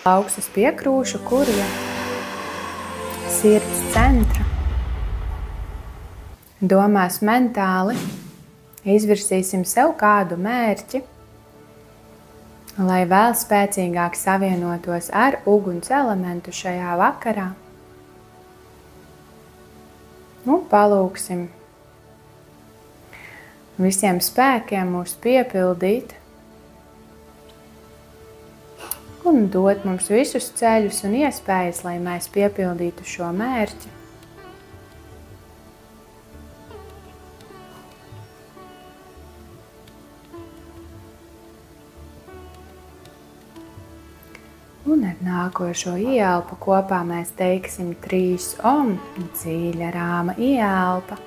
Plaukstas pie krūšu kurja, sirds centra. Domās mentāli izvirsīsim sev kādu mērķi, lai vēl spēcīgāk savienotos ar uguns elementu šajā vakarā. Un palūksim visiem spēkiem mūs piepildīt un dot mums visus ceļus un iespējas, lai mēs piepildītu šo mērķi. Un ar nākošo ieelpu kopā mēs teiksim 3 om, dziļa rāma ieelpa.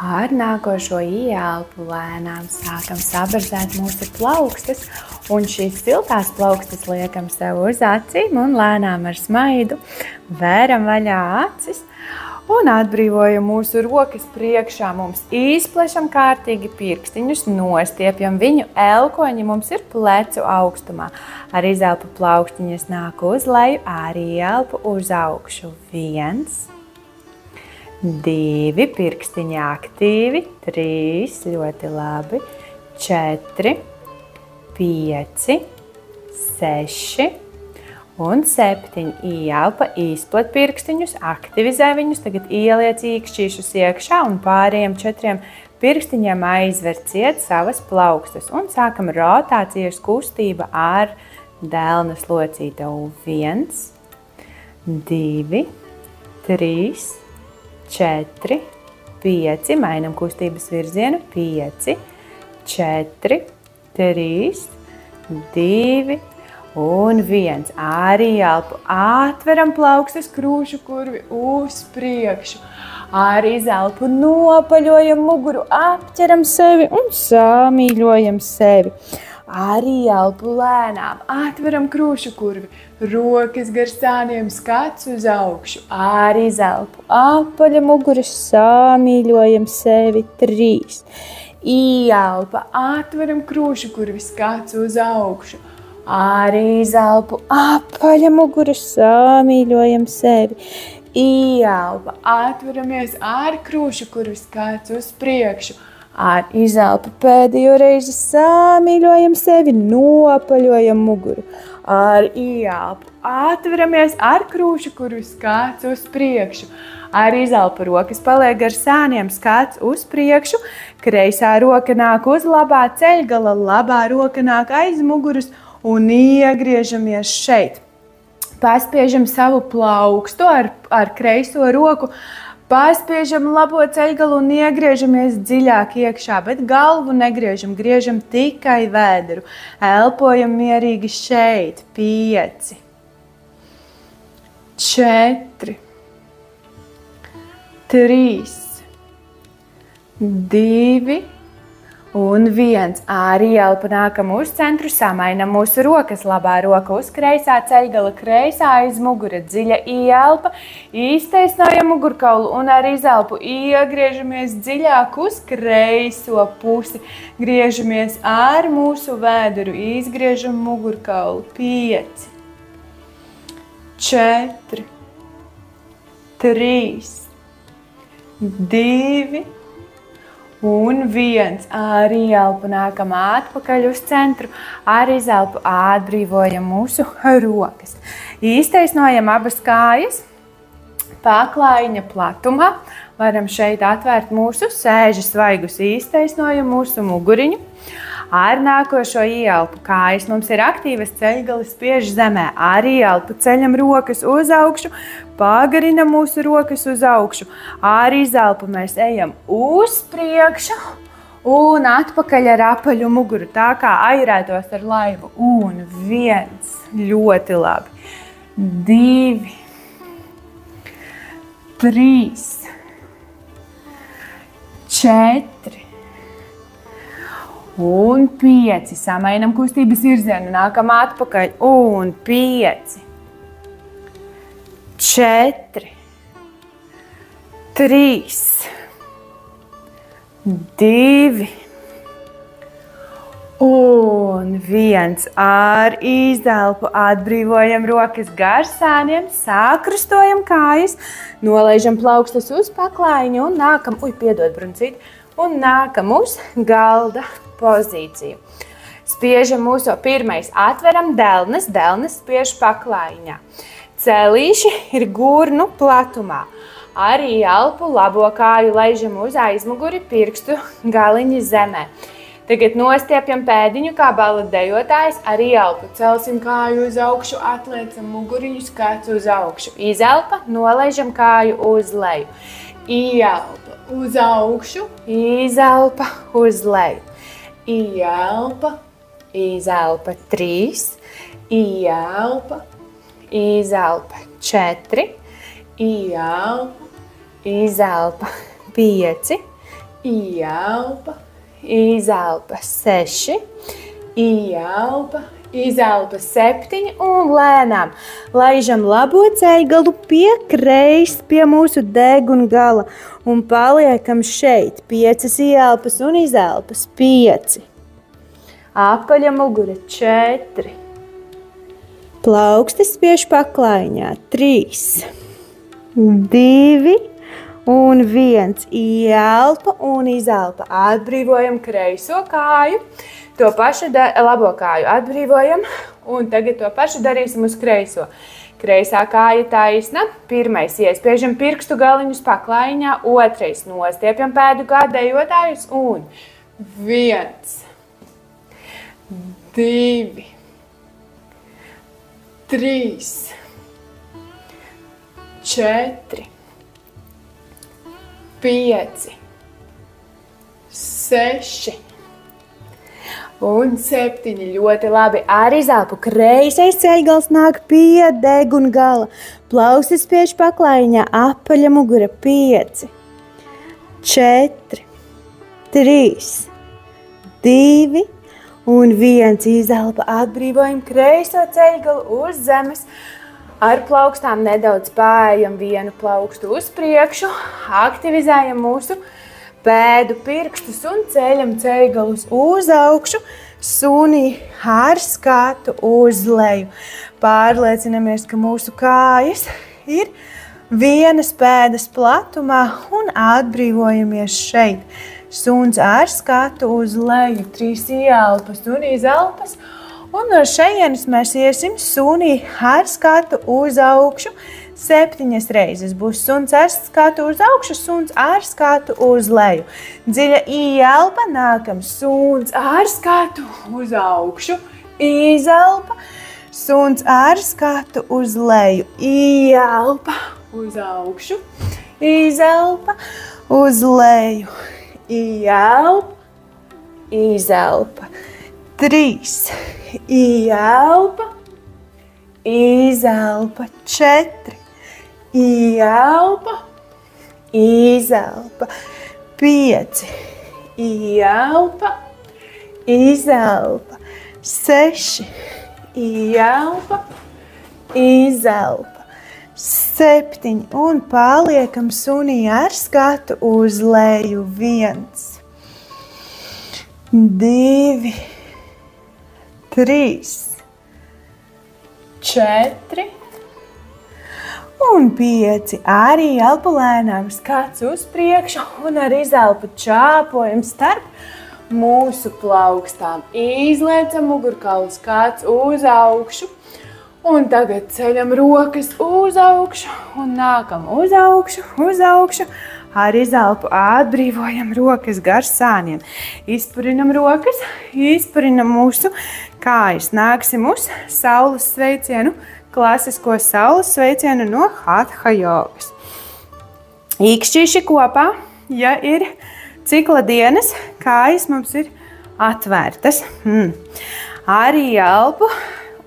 Ar nākošo ieelpu lēnām sākam sabarzēt mūsu plaukstas, un šīs siltās plaukstas liekam sev uz acīm un lēnām ar smaidu vēram vaļā acis un atbrīvojam mūsu rokas priekšā. Mums izplešam kārtīgi pirkstiņus, nostiepjam viņu elkoņi, mums ir plecu augstumā. Ar izelpu plaukstiņas nāk uz leju, ar ieelpu uz augšu. 1, 2, pirkstiņi aktīvi, 3, ļoti labi, 4, 5, 6 un 7. Ieelpa, izplet pirkstiņus, aktivizē viņus, tagad ieliec īkšķīšus iekšā un pārējiem 4 pirkstiņiem aizverciet savas plaukstas un sākam rotācijas kustība ar dēlnes locītavu. 1, 2, 3, 4, 5, mainam kustības virzienu, 5, 4, 3, 2 un 1. Ar ieelpu atveram plaukstas krūšu kurvi uz priekšu. Ar izelpu nopaļojam muguru, apķeram sevi un samīļojam sevi. Ar ieelpu lēnām atveram krūšu kurvi, rokas gar sāniem, skats uz augšu. Ar izelpu apaļa muguras, samīļojam sevi. 3. Ieelpa, atveram krūšu kurvi, skats uz augšu. Ar izelpu apaļa muguras, samīļojam sevi. Ieelpa, atveramies ar krūšu kurvi, skats uz priekšu. Ar izelpu pēdējo reizi samīļojam sevi, nopaļojam muguru. Ar ieelpu atveramies ar krūšu kurvi, skats uz priekšu. Ar izelpu rokas paliek gar sāniem, skats uz priekšu. Kreisā roka nāk uz labā ceļgala, labā roka nāk aiz muguras un iegriežamies šeit. Paspiežam savu plaukstu ar kreiso roku. Paspiežam labo ceļgalu un iegriežamies dziļāk iekšā, bet galvu negriežam, griežam tikai vēderu. Elpojam mierīgi šeit. 5, 4, 3, 2 un 1. Ar ieelpu nākam uz centru, samainam mūsu rokas. Labā roka uz kreisā ceļgala, kreisā aiz mugura, dziļa ieelpa, iztaisnojam mugurkaulu un ar izelpu iegriežamies dziļāk uz kreiso pusi. Griežamies ar mūsu vēderu, izgriežam mugurkaulu. 5, 4, 3, 2 un 1. Ar ieelpu nākam atpakaļ uz centru, ar izelpu atbrīvojam mūsu rokas. Iztaisnojam abas kājas, paklājiņa platumā. Varam šeit atvērt mūsu sēžas svaigus, iztaisnojam mūsu muguriņu. Ar nākošo ieelpu kājas mums ir aktīvas, ceļgalis spiež zemē. Ar ieelpu ceļam rokas uz augšu, pagarinam mūsu rokas uz augšu. Ar izelpu mēs ejam uz priekšu un atpakaļ ar apaļu muguru, tā kā airētos ar laivu. Un 1, ļoti labi. 2, 3, 4 un 5. Samainam kustības virzienu, nākam atpakaļ. Un 5, 4, 3, 2 un 1. Ar izelpu atbrīvojam rokas gar sāniem, sakrustojam kājas, nolaižam plaukstus uz paklājiņu un nākam, un nākam uz galda pozīciju. Spiežam mūsu pirmais, atveram delnes, spiež paklājiņā. Celīši ir gurnu platumā. Arī elpu labo kāju laižam uz aizmuguri, pirkstu galiņi zemē. Tagad nostiepjam pēdiņu kā baletdejotājs, arī elpu. Celsim kāju uz augšu, atliecam muguriņu, skats uz augšu. Izelpa, nolaižam kāju uz leju. Ielpa uz augšu, izelpa uz leju. Ielpa, izelpa 3, ielpa, izelpa 4, ielpa, izelpa 5, ielpa, izelpa 6, ielpa, izelpa 7 un lēnām laižam labo ceļgalu pie kreis, pie mūsu deguna gala un paliekam šeit. 5 ielpas un izelpas 5. Apaļa mugura 4. Plaukstis spiež paklājiņā 3, 2 un 1. Ielpa un izelpa. Atbrīvojam kreiso kāju. To pašu labo kāju atbrīvojam. Un tagad to pašu darīsim uz kreiso. Kreisā kāja taisna. Pirmais iespiežam pirkstu galiņus paklājiņā. Otrais nostiepjam pēdu kā dejotājus. Un 1, 2, 3, 4, 5, 6 un 7. Ļoti labi. Ar izelpu kreisais ceļgals nāk pie deguna gala. Plaukstis spiež paklājiņā, apaļa mugura 5, 4, 3, 2 un 1. Izelpa. Atbrīvojam kreiso ceļgalu uz zemes. Ar plaukstām nedaudz paējam vienu plaukstu uz priekšu, aktivizējam mūsu pēdu pirkstus un ceļam ceļgalus uz augšu, sunī ar skatu uz leju. Pārliecinamies, ka mūsu kājas ir vienas pēdas platumā un atbrīvojamies šeit. Suns ar skatu uz leju, 3 ielpas un izelpas. Un no šejienes mēs iesim sunī ar skatu uz augšu 7 reizes. Būs suns ar skatu uz augšu, suns ar skatu uz leju. Dziļa ielpa, nākam suns ar skatu uz augšu, izelpa, suns ar skatu uz leju, ielpa, uz augšu, izelpa, uz leju, ielpa, izelpa. 3, ielpa, izelpa, 4, ielpa, izelpa, 5, ielpa, izelpa, 6, ielpa, izelpa, 7 un paliekam sunī ar skatu uz leju. 1, 2, 3, 4 un 5. Arī elpu lēnām skats uz priekšu un ar izelpu čāpojam starp mūsu plaukstām. Izliecam mugurkaulu, skats uz augšu. Un tagad ceļam rokas uz augšu un nākam uz augšu, Ar izelpu atbrīvojam rokas gar sāniem. Izpurinam rokas, izpurinam mūsu kājas. Nāksim uz saules sveicienu, klasisko saules sveicienu no Hatha jogas. Īkšķīši kopā, ja ir cikla dienas, kājas mums ir atvērtas. Arī elpu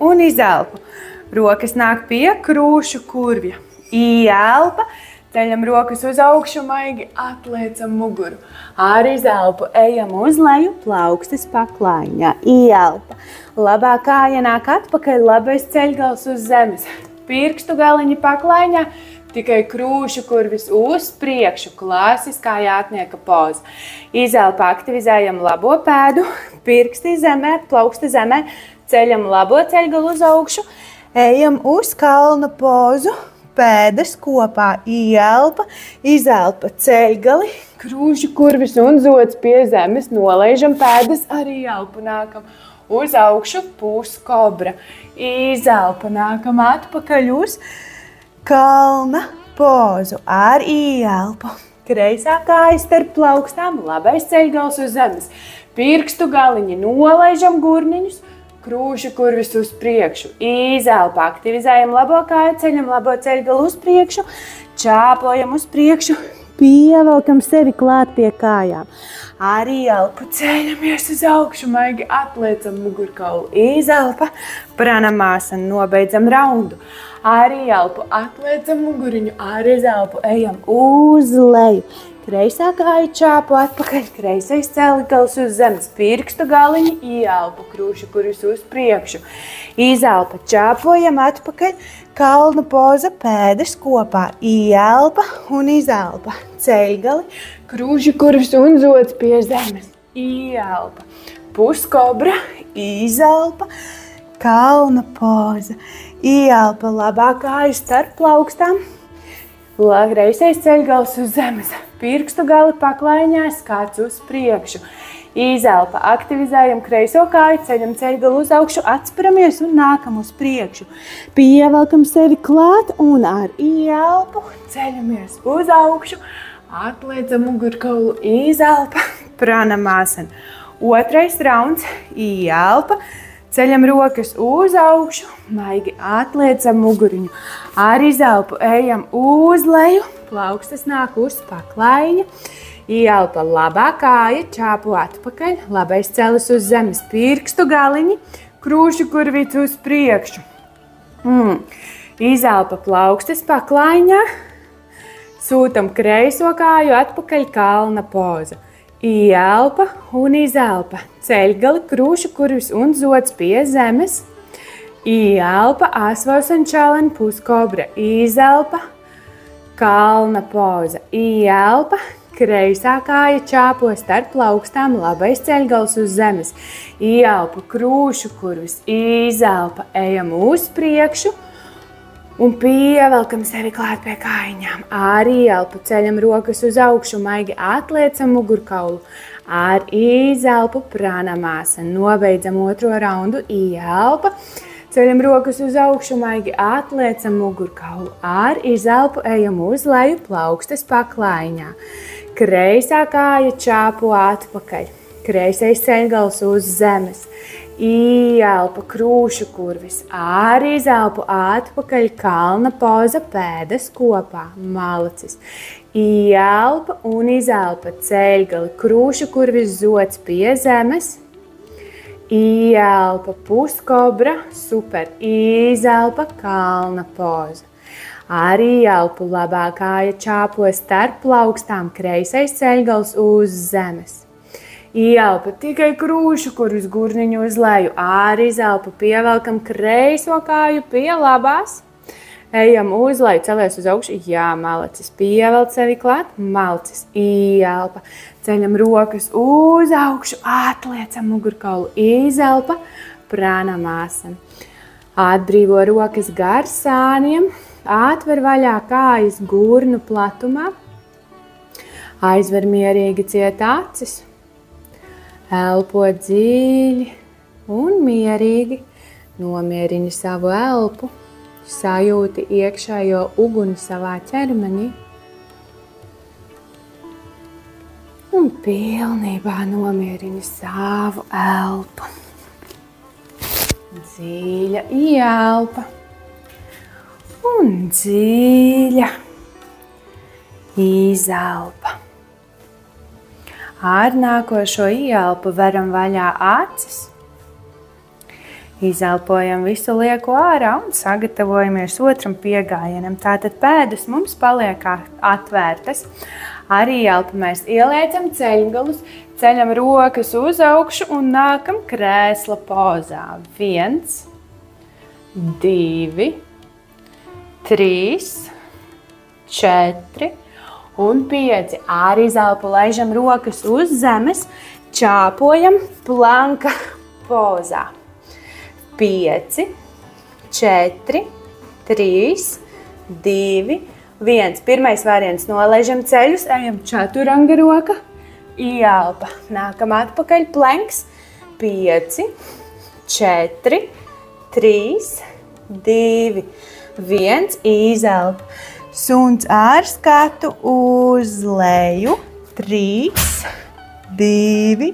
un izelpu. Rokas nāk pie krūšu kurvja. Ielpa. Ceļam rokas uz augšu, maigi atliecam muguru. Ar izelpu ejam uz leju, plaukstas paklaiņā. Ielpa. Labā kāja nāk atpakaļ, labais ceļgals uz zemes. Pirkstu galiņi paklaiņā, tikai krūšu kurvis uz priekšu, klasiskā jātnieka poza. Izelpa aktivizējam labo pēdu, pirksti zemē, plauksti zemē, ceļam labo ceļgalu uz augšu, ejam uz kalna pozu. Pēdas kopā, ielpa, izelpa ceļgali, krūšu kurvis un zods pie zemes, nolaižam pēdas, arī elpu nākam uz augšu, puskobra, izelpa nākam atpakaļ uz kalna pozu ar ielpu. Kreisā kāja starp plaukstām, labais ceļgals uz zemes, pirkstu galiņi, nolaižam gurniņus, krūšu kurvis uz priekšu, izelpa, aktivizējam labo kāju, ceļam labo ceļgalu uz priekšu, čāpojam uz priekšu, pievelkam sevi klāt pie kājām. Arī elpu ceļamies uz augšu, maigi atliecam mugurkaulu, izelpa, pranamāsana, nobeidzam raundu. Arī elpu atliecam muguriņu, arī izelpu ejam uz leju. Kreisā kāja čāpu atpakaļ, kreisais ceļgals uz zemes, pirkstu galiņi, ielpu, krūšu kurvis uz priekšu. Izelpa, čāpojam atpakaļ, kalna poza, pēdas kopā, ielpa un izelpa. Ceļgali, krūšu kurvis un zods pie zemes, ielpa. Puskobra, izelpa, kalna poza, ielpa, labā kāja starp plaukstām. Kreisais ceļgals uz zemes, pirkstu gali paklaiņā, skats uz priekšu. Izelpa, aktivizējam kreiso kāju, ceļam ceļgalu uz augšu, atsperamies un nākam uz priekšu. Pievelkam sevi klāt un ar ielpu ceļamies uz augšu, atliecam mugurkaulu, izelpa, pranamāsana. Otrais rauns, ielpa. Ceļam rokas uz augšu, maigi atliecam muguriņu. Ar izelpu ejam uz leju, plaukstas nāk uz paklaiņa. Ielpa, labā kāja, čāpu atpakaļ, labais celis uz zemes, pirkstu galiņi, krūšu kurvīts uz priekšu. Izelpa, plaukstas paklaiņā, sūtam kreiso kāju atpakaļ, kalna poza. Ielpa un izelpa, ceļgali, krūšu kurvis un zods pie zemes. Ielpa, asvars un čālen, puskobra, izelpa, kalna poza. Ielpa, kreisā kāja čāpo starp plaukstām, labais ceļgals uz zemes. Ielpa, krūšu kurvis, izelpa, ejam uz priekšu. Un pievelkam sevi klāt pie kājiņām. Ar ielpu ceļam rokas uz augšu, maigi atliecam mugurkaulu. Ar izelpu pranamāsana. Nobeidzam otro raundu. Ielpa. Ceļam rokas uz augšu, maigi atliecam mugurkaulu. Ar izelpu ejam uz leju, plaukstas paklaiņā. Kreisā kāja čāpo atpakaļ. Kreisais ceļgals uz zemes. Ielpa, krūšu kurvis, ar izelpu atpakaļ, kalna poza, pēdas kopā, malacis. Ielpa un izelpa, ceļgali, krūšu kurvis, zods pie zemes. Ielpa, puskobra, super, izelpa, kalna poza. Ar ielpu labā kāja čāpo starp plaukstām, kreisais ceļgals uz zemes. Ielpa, tikai krūšu kurvis, gurniņu uz leju, ar izelpu pievelkam kreiso kāju pie labās. Ejam uz leju, celies uz augšu, jā, malacis, pievelc sevi klāt, malacis, ielpa. Ceļam rokas uz augšu, atliecam mugurkaulu, izelpa, pranamāsana. Atbrīvo rokas gar sāniem, atver vaļā kājas gurnu platumā. Aizver mierīgi ciet acis. Elpo dziļi un mierīgi, nomierini savu elpu, sajūti iekšējo uguni savā ķermenī. pilnībā nomierini savu elpu. Dziļa ieelpa un dziļa izelpa. Ar nākošo ieelpu veram vaļā acis. Izelpojam visu lieko ārā un sagatavojamies otram piegājienam. Tātad pēdas mums paliek atvērtas. Ar ieelpu mēs ieliecam ceļgalus, ceļam rokas uz augšu un nākam krēsla pozā. 1, 2, 3, 4 un 5. Ar izelpu laižam rokas uz zemes, čāpojam planka pozā. 5, 4, 3, 2, 1. Pirmais variants nolaižam ceļus, ejam čaturanga roka, ieelpa. Nākam atpakaļ, planks. 5, 4, 3, 2, 1. Izelpa. Suns ar skatu uz leju. 3, 2,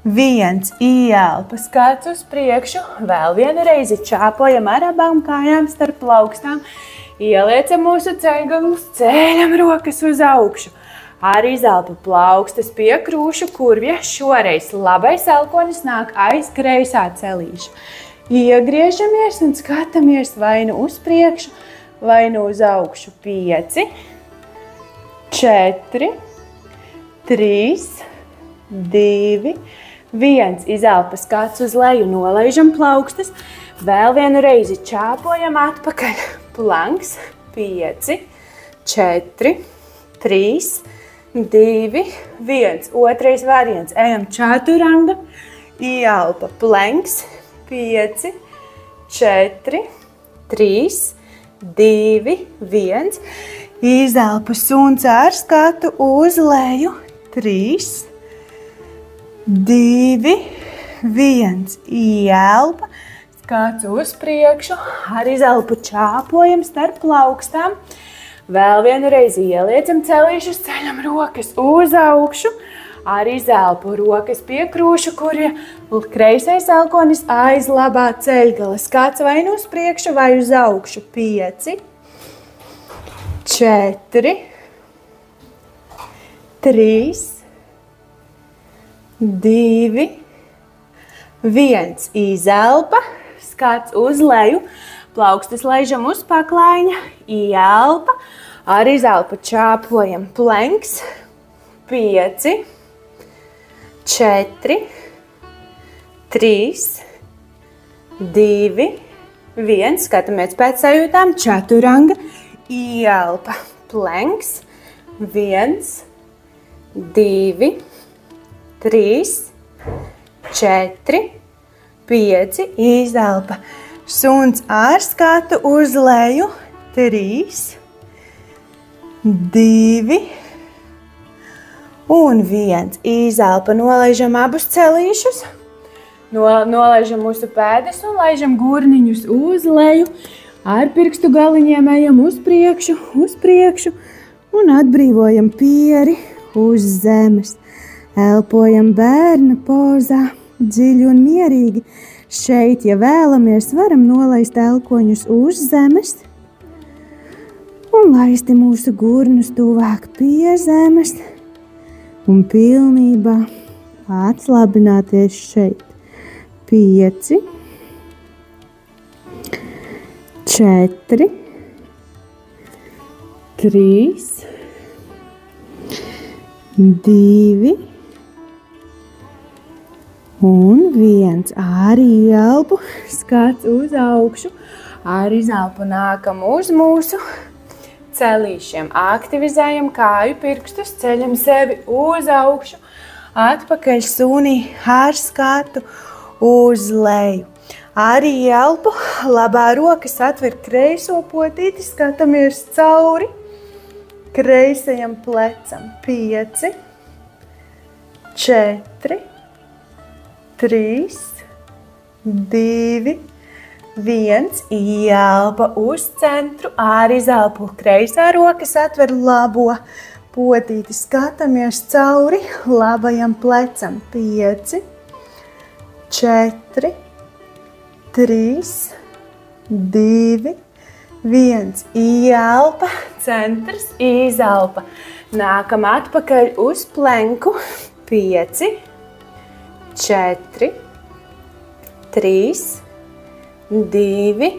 1. Ieelpa. Skats uz priekšu. Vēl vienu reizi čāpojam ar abām kājām starp plaukstām. Ieliecam mūsu ceļgalus, ceļam rokas uz augšu. Ar izelpu plaukstas pie krūšu kurvja. Šoreiz labais elkonis nāk aiz kreisā celīša. Iegriežamies un skatāmies vai nu uz priekšu, vai nu uz augšu. 5, 4, 3, 2, 1. Izelpa, skats uz leju, nolaižam plaukstas. Vēl vienu reizi čāpojam atpakaļ. Planks. 5, 4, 3, 2, 1. Otrais variants. Ejam čaturanga. Ieelpa. Planks. 5, 4, 3, 2, 1. Izelpa. Suns ar skatu uz leju. 3, 2, 1. Ieelpa. Skats uz priekšu. Ar izelpu čāpojam starp plaukstām. Vēl vienu reizi ieliecam celīšus, ceļam rokas uz augšu. Ar izelpu rokas pie krūšu, kurja kreisais elkonis aiz labā ceļgala. Skats vai nu uz priekšu vai uz augšu. 5, 4, 3, 2, 1. Izelpa. Skats uz leju, plaukstas laižam uz paklaiņa, ieelpa, ar izelpu čāpojam planks. 5, 4, 3, 2, 1. Skatāmies pēc sajūtām, čaturanga, ieelpa, planks. 1, 2, 3, 4, 5. Izelpa. Suns ar skatu uz leju. 3, 2 un 1. Izelpa. Nolaižam abus celīšus. Nolaižam mūsu pēdas un laižam gurniņus uz leju. Ar pirkstu galiņiem ejam uz priekšu un atbrīvojam pieri uz zemes. Elpojam bērna pozā. Dziļi un mierīgi. Šeit, ja vēlamies, varam nolaist elkoņus uz zemes un laisti mūsu gurnus tuvāk pie zemes un pilnībā atslābināties šeit. 5, 4, 3, 2 un 1. Ar ieelpu, skats uz augšu, ar izelpu nākam uz mūsu celīšiem. Aktivizējam kāju pirkstus, ceļam sevi uz augšu, atpakaļ sunī ar skatu uz leju. Ar ieelpu, labā rokas atver kreiso potīti, skatāmies cauri kreisajam plecam. 5, 4, 3, 2, 1. Ieelpa uz centru, ar izelpu kreisā rokas atver labo potīti skatāmies cauri labajam plecam. 5, 4, 3, 2, 1. Ieelpa, centrs, izelpa. Nākam atpakaļ uz plenku. 5, 4, 3, 2,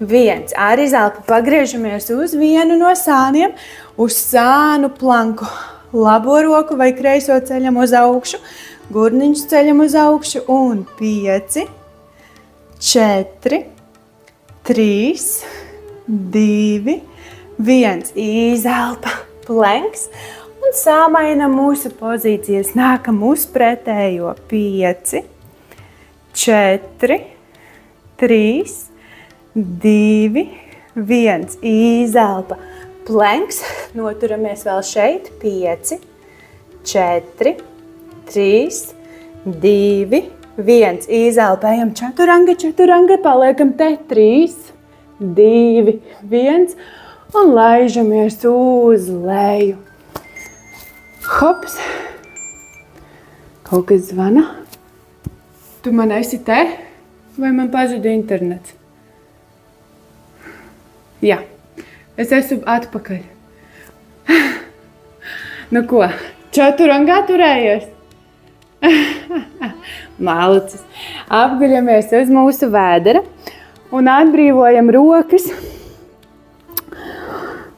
1. Ar izelpu pagriežamies uz vienu no sāniem, uz sānu planku. Labo roku vai kreiso ceļam uz augšu, gurniņus ceļam uz augšu un 5, 4, 3, 2, 1. Izelpa, plenks un samaina mūsu pozīcijas. Nākam uz pretējo. 5, 4, 3, 2, 1. Izelpa, plenks. Noturamies vēl šeit. 5, 4, 3, 2, 1. Izelpējam čaturanga, čaturanga. Paliekam te. 3, 2, 1. Un laižamies uz leju. Hops. Kaut kas zvana. Tu man esi te? Vai man pazuda internets? Jā, es esmu atpakaļ. Nu ko, čaturangā turējies? Malacis. Apguļamies uz mūsu vēdera un atbrīvojam rokas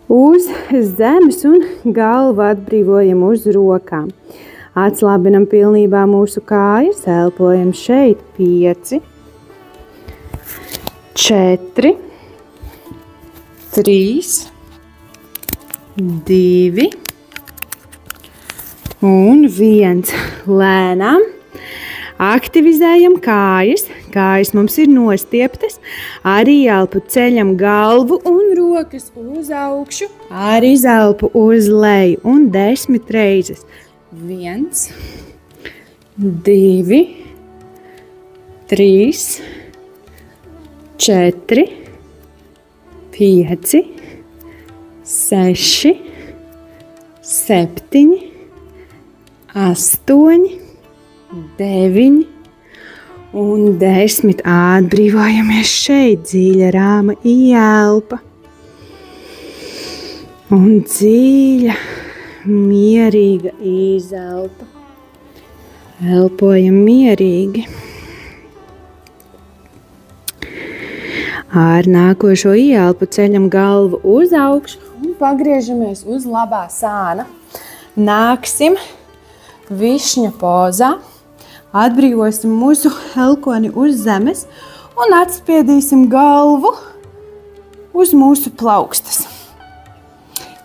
uz zemes un galvu atbrīvojam uz rokām. Atslābinam pilnībā mūsu kājas, elpojam šeit. 5, 4, 3, 2 un 1. Lēnām aktivizējam kājas. Kājas mums ir nostieptas. Ar ieelpu ceļam galvu un rokas uz augšu. Ar izelpu uz leju un 10 reizes. 1, 2, 3, 4, 5, 6, 7, 8, 9 un 10. Atbrīvojamies šeit. Dziļa rāma ieelpa un dziļa mierīga izelpa. Elpojam mierīgi. Ar nākošo ieelpu ceļam galvu uz augšu un pagriežamies uz labā sāna. Nāksim višņa pozā. Atbrīvosim mūsu elkoni uz zemes un atspiedīsim galvu uz mūsu plaukstas.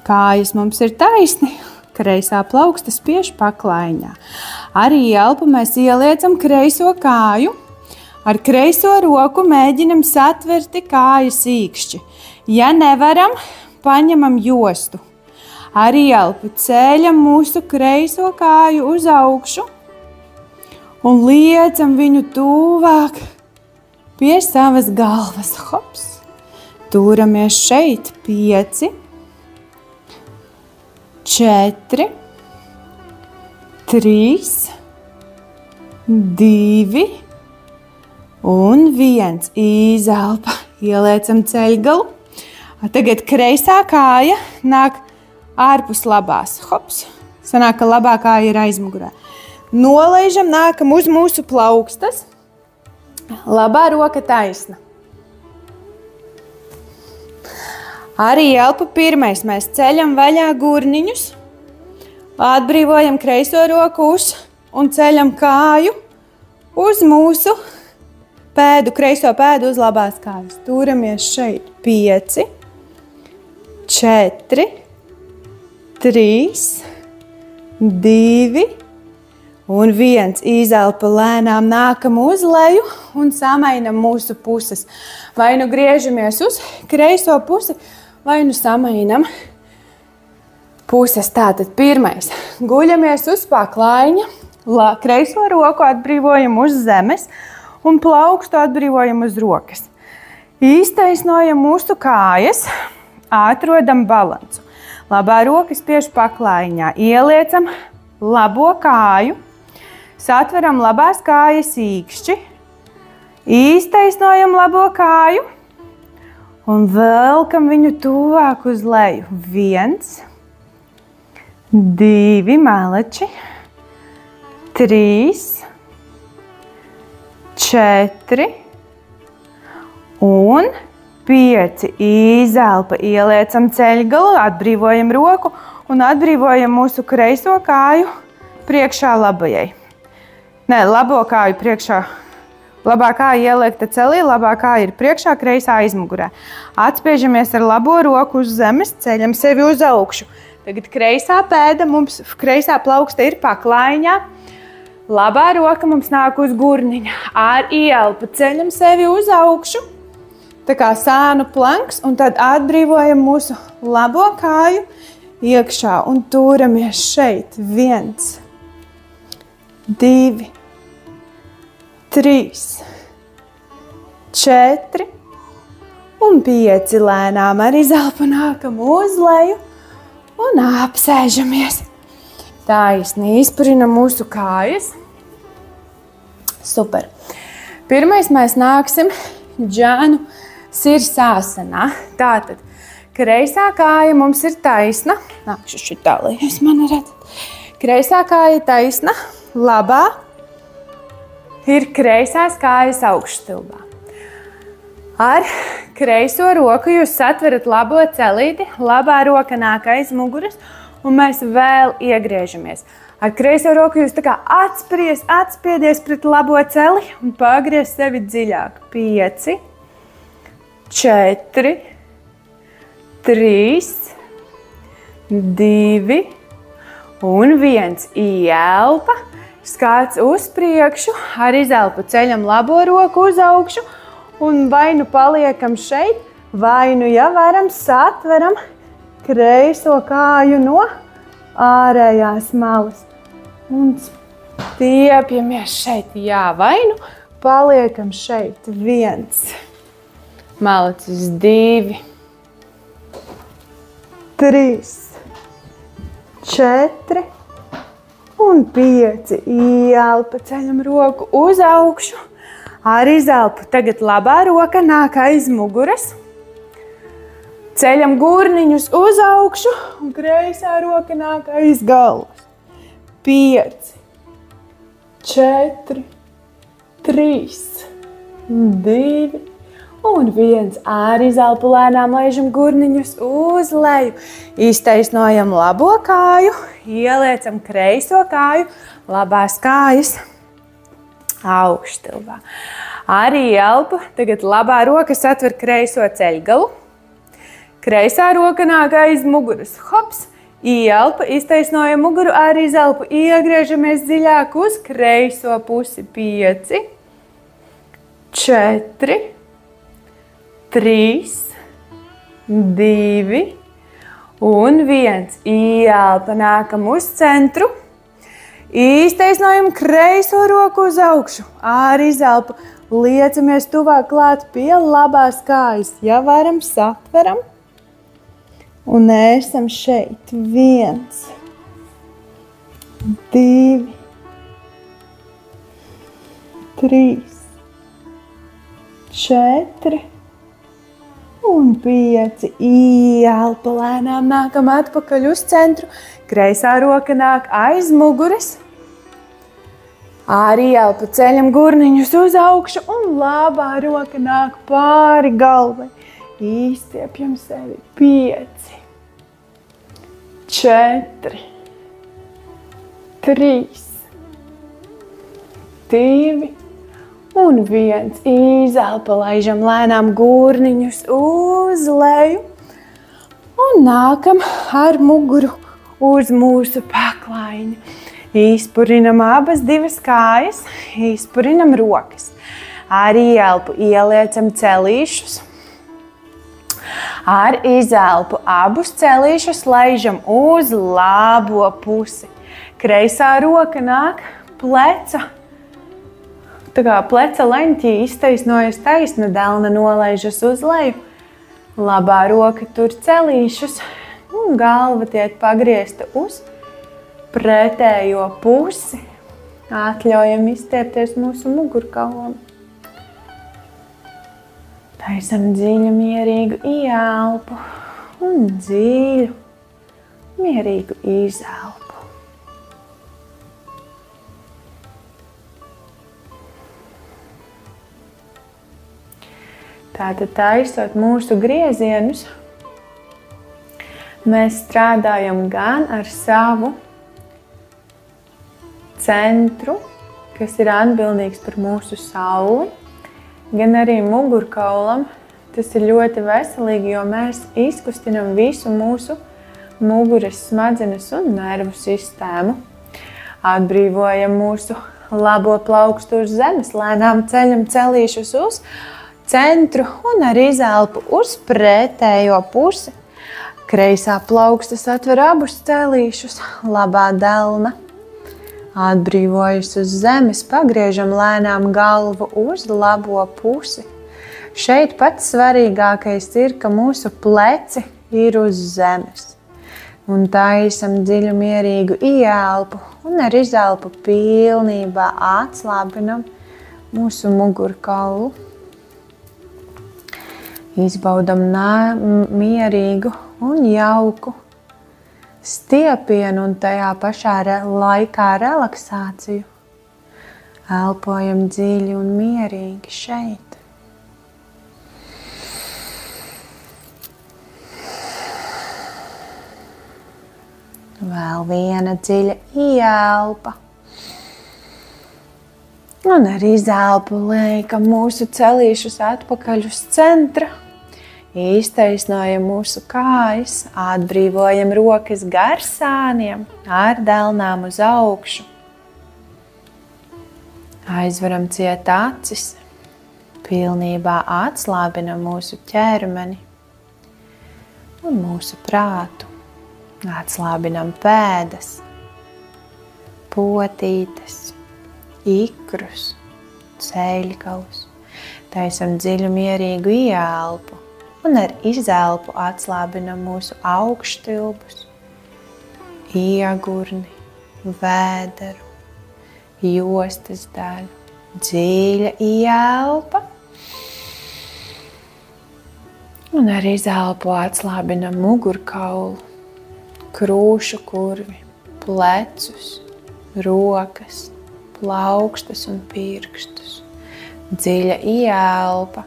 Kājas mums ir taisni. Kreisā plauksta spiež paklaiņā. Ar ieelpu mēs ieliecam kreiso kāju. Ar kreiso roku mēģinam satverti kājas īkšķi. Ja nevaram, paņemam jostu. Ar ieelpu ceļam mūsu kreiso kāju uz augšu un liecam viņu tuvāk pie savas galvas. Hops! Turamies šeit. 5, 4, 3, 2 un 1. Izelpa. Ieliecam ceļgalu. Tagad kreisā kāja nāk ārpus labās. Hops. Sanāk, ka labā kāja ir aizmugurē. Nolaižam, nākam uz mūsu plaukstas. Labā roka taisna. Ar ieelpu pirmais mēs ceļam vaļā gurniņus, atbrīvojam kreiso roku uz un ceļam kāju uz mūsu pēdu, kreiso pēdu uz labās kājas. Turamies šeit. 5, 4, 3, 2 un 1. Izelpa lēnām nākam uz leju un samainam mūsu puses. Vai nu griežamies uz kreiso pusi, vai nu samainam puses. Tātad pirmais. Guļamies uz paklaiņa, kreiso roku atbrīvojam uz zemes un plaukstu atbrīvojam uz rokas. Iztaisnojam mūsu kājas, atrodam balansu. Labā roka spiež paklājiņā. Ieliecam labo kāju. Satveram labās kājas īkšķi. Iztaisnojam labo kāju. Un velkam viņu tuvāk uz leju. 1, 2 maleči. 3, 4 un 5. Izelpa, ieliecam ceļgalu, atbrīvojam roku un atbrīvojam mūsu kreiso kāju priekšā labajai. Nē, labo kāju priekšā. Labā kāja ieliekta celī, labā kāja ir priekšā, kreisā aizmugurē. Atspiežamies ar labo roku uz zemes, ceļam sevi uz augšu. Tagad kreisā pēda mums, kreisā plauksta ir paklājiņā. Labā roka mums nāk uz gurniņa. Ar ielpu ceļam sevi uz augšu. Tā kā sānu planks, un tad atbrīvojam mūsu labo kāju iekšā un turamies šeit. 1, 2, 3, 4 un 5. Lēnām ar izelpu nākam uz leju un apsēžamies. Taisni izpurinam mūsu kājas. Super. Pirmais mēs nāksim džānu sirsāsanā. Tātad, kreisā kāja mums ir taisna. Nākšu šitā, lai jūs mani redzat. Kreisā kāja taisna, labā ir kreisās kājas augšstilbā. Ar kreiso roku jūs satverat labo celīti, labā roka nāk aiz muguras un mēs vēl iegriežamies. Ar kreiso roku jūs tā kā atspiedies pret labo celi un pagriez sevi dziļāk. 5, 4, 3, 2 un 1. Ielpa, skats uz priekšu, ar izelpu ceļam labo roku uz augšu un vai nu paliekam šeit, vai nu, ja varam, satveram kreiso kāju no ārējās malas. Un stiepjamies šeit, jā, vai nu paliekam šeit. 1, malecis 2, 3, 4 un 5. Ielpa, ceļam roku uz augšu. Ar izelpu tagad labā roka nāk aiz muguras. Ceļam gurniņus uz augšu un kreisā roka nāk aiz galvas. 5, 4, 3, 2 un 1. Ar izelpu lēnām laižam gurniņus uz leju. Iztaisnojam labo kāju, ieliecam kreiso kāju, labās kājas augšstilbā. Ar ielpu tagad labā roka satver kreiso ceļgalu. Kreisā roka nāk aiz muguras. Hops! Ielpa, iztaisnojam muguru, ar izelpu iegriežamies dziļāk uz kreiso pusi. 5, 4, 3, 2 un 1. Ielpa, nākam uz centru. Iztaisnojam kreiso roku uz augšu. Ar izelpu liecamies tuvāk klāt pie labās kājas. Ja varam, satveram. Un esam šeit. 1, 2, 3, 4 un 5. Ielpa, lēnām nākam atpakaļ uz centru. Kreisā roka nāk aiz muguras. Ar ielpu ceļam gurniņus uz augšu un labā roka nāk pāri galvai. Izstiepjam sevi. 5, 4, 3, 2 un 1. Izelpa, laižam lēnām gurniņus uz leju un nākam ar muguru uz mūsu paklājiņu. Izpurinam abas divas kājas, izpurinam rokas. Ar ielpu ieliecam celīšus. Ar izelpu abus celīšus laižam uz labo pusi. Kreisā roka nāk pleca. Tā kā pleca leņķī iztaisnojas taisna, delna nolaižas uz leju. Labā roka tur celīšus un un galva tiek pagriezta uz pretējo pusi. Atļaujam izstiepties mūsu mugurkaulam. Taisam dziļu, mierīgu ieelpu un dziļu, mierīgu izelpu. Tātad taisot mūsu griezienus, mēs strādājam gan ar savu centru, kas ir atbildīgs par mūsu sauli, gan arī mugurkaulam. Tas ir ļoti veselīgi, jo mēs izkustinam visu mūsu muguras smadzenes un nervu sistēmu. Atbrīvojam mūsu labo plaukstu uz zemes, lēnām ceļam celīšus uz centru un ar izelpu uz pretējo pusi. Kreisā plaukstas atver abus celīšus, labā delna. Atbrīvojas uz zemes, pagriežam lēnām galvu uz labo pusi. Šeit pats svarīgākais ir, ka mūsu pleci ir uz zemes. Un taisam dziļu, mierīgu ieelpu un ar izelpu pilnībā atslābinam mūsu mugurkaulu. Izbaudam mierīgu un jauku stiepienu un tajā pašā laikā relaksāciju. Elpojam dziļi un mierīgi šeit. Vēl viena dziļa ieelpa. Un ar izelpu liekam mūsu celīšus atpakaļ uz centra. Iztaisnojam mūsu kājas, atbrīvojam rokas gar sāniem, ar delnām uz augšu. Aizveram ciet acis, pilnībā atslābinam mūsu ķermeni un mūsu prātu. Atslābinam pēdas, potītes, ikrus, ceļgalus. Taisam dziļu, mierīgu ieelpu un ar izelpu atslābinam mūsu augšstilbus, iegurni, vēderu, jostas daļu. Dziļa ieelpa un ar izelpu atslābinam mugurkaulu, krūšu kurvi, plecus, rokas, plaukstas un pirkstus. Dziļa ieelpa.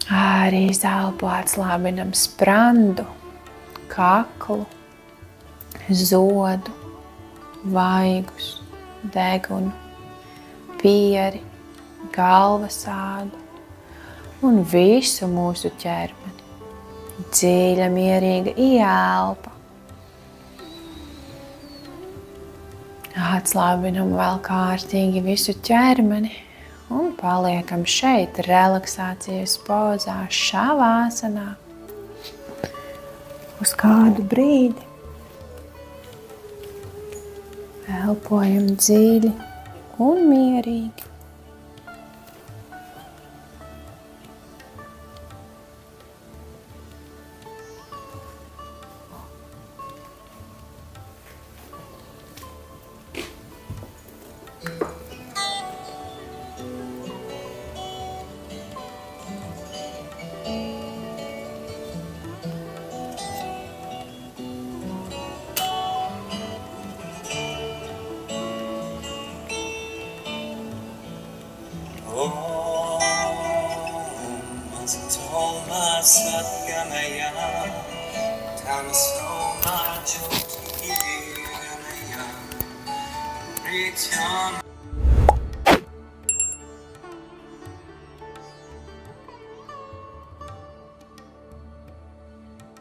Ar izelpu atslābinam sprandu, kaklu, zodu, vaigus, degunu, pieri, galvasādu un visu mūsu ķermeni. Dziļa, mierīga ieelpa. Atslābinam vēl kārtīgi visu ķermeni un paliekam šeit relaksācijas pozā, šavāsanā uz kādu brīdi. Elpojam dziļi un mierīgi. Satgamaya, Tamasoma Jyotirgamaya, Rityam.